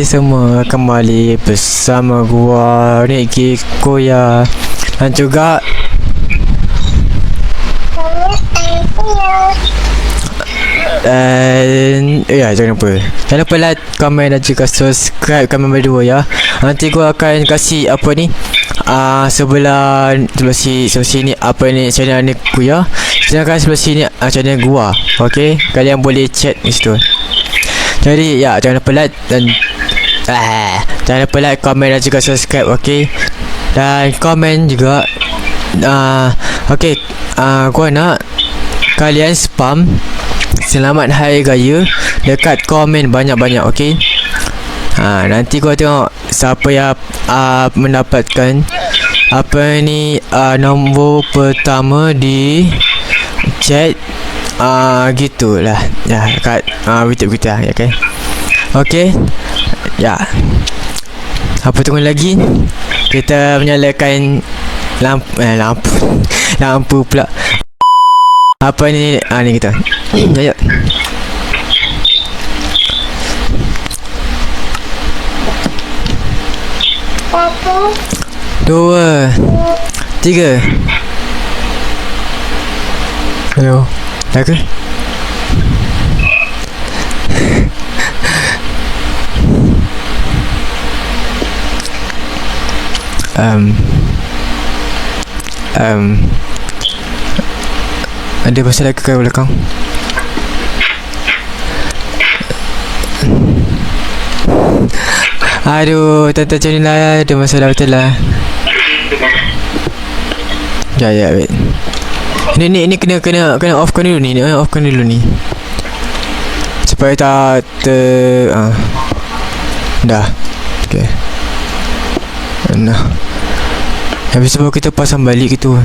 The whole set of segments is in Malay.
semua, kembali bersama gua Ricky Koya. Dan juga jangan lupa like, komen dan juga subscribe kami berdua ya. Nanti gua akan kasih apa ni sebelah sini apa ni channel ni Koya, sedangkan sebelah sini channel gua. Okey, kalian boleh chat di situ. Jadi ya, jangan lupa like dan jangan lupa like, komen dan juga subscribe. Okey, dan komen juga. Okey, gua nak kalian spam selamat hari raya dekat komen banyak-banyak. Okey, nanti gua tengok siapa yang mendapatkan apa ni nombor pertama di chat. Gitulah ya, kat YouTube kita ya, kan. Okey ya, apa tunggu lagi, kita menyalakan lampu pula. Apa ni ni kita. Ayo. Satu, 2, 3. Ayo. Dah ke? Ada masalah ke belakang? Aduh, tante macam ni lah, ada masalah betul lah. Ya, wait. Ni kena offkan dulu ni. Offkan dulu ni. Supaya tak dah. Okey. Nah. Habis tu kita pasang balik gitu.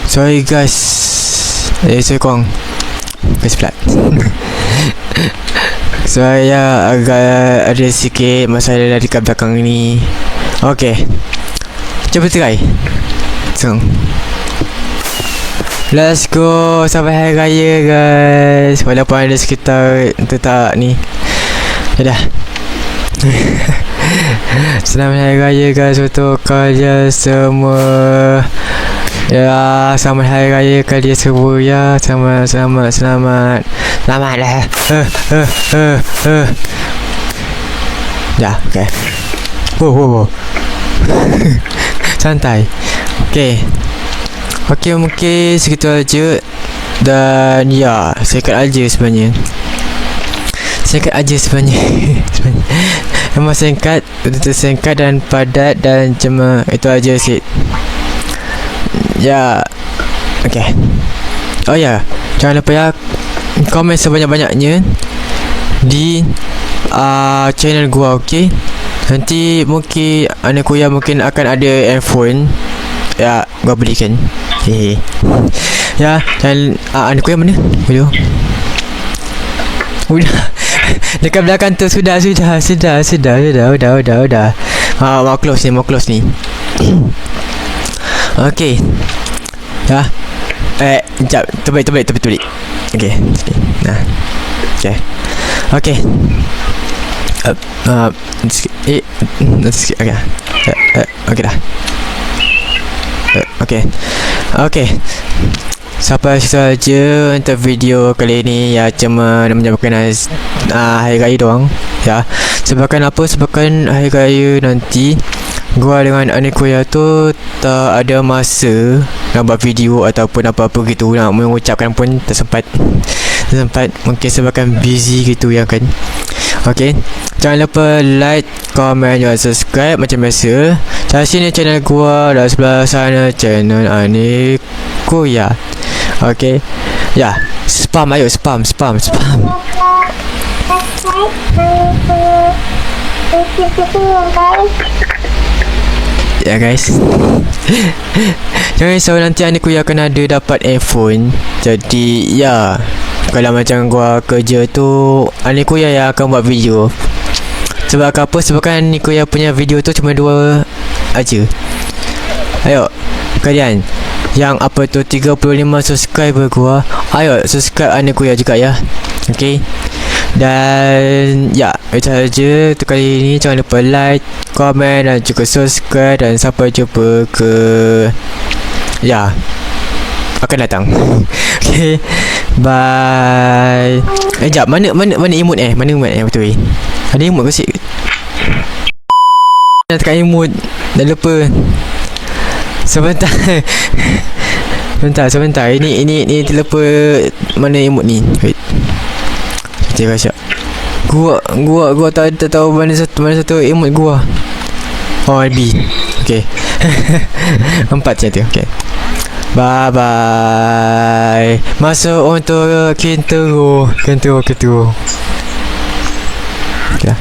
Sorry guys. Sorry kong. Guys flat. Saya agak ada sikit masalah dari kat belakang ni. Okey, cuba try. Let's go. Sampai hari raya guys. Walaupun ada sekitar tak ni. Dah. Selamat hari raya guys untuk kalian semua. Ya, selamat hari raya kalian semua ya. Selamat lah. Ya, okey. Wow. Santai. Okey, mungkin segitu aja. Dan ya, singkat aja sebenarnya. Memang singkat, betul singkat dan padat, dan cuma itu aja sih. Ya, okey. Oh ya, jangan lupa ya, komen sebanyak-banyaknya di channel gua. Okey, nanti mungkin anak Koya mungkin akan ada handphone ya, gua belikan. Ya, dan anak Koya mana? Video udah dekat belakang tu. Sudah. Mau close ni. Okey. Ya. Sekejap. Terbalik. Okey. Nah. Okey. Sikit. Okey dah. Okey. Sampai saja untuk video kali ini ya, cuma menyampaikan hari raya doang ya. Sebabkan hari raya nanti gua dengan anak Koya tu tak ada masa nak buat video ataupun apa-apa gitu, nak mengucapkan pun tak sempat. Mungkin sebabkan busy gitu ya kan. Okey, jangan lupa like, komen dan subscribe macam biasa. Dari sini channel gua, dan sebelah sana channel anak Koya. Okey. Ya, spam. Ya guys. Jangan risau, nanti anak Koya akan ada dapat handphone. Jadi ya, kalau macam gua kerja tu, anak Koya yang akan buat video. Sebab apa? Sebabkan anak Koya punya video tu cuma 2 aja. Ayo kalian yang 35 subscriber gua, ayo subscribe anak Koya juga ya. Okey, Dan ya, itu saja untuk kali ini. Jangan lupa like, komen dan juga subscribe. Dan sampai jumpa ke ya akan datang. Okay, bye. Jap, mana emote mana emote betul. Ada emote ke sik? Nak tekan emote, dah lupa. Sebentar. Sebentar. Ini terlupa mana emote ni. Wait. Cik Rasyak. Gua tak tahu mana satu emote gua. Oh, B. Okay. 4 macam tu. Okay. Bye bye. Masuk untuk Kentaro. Okay lah.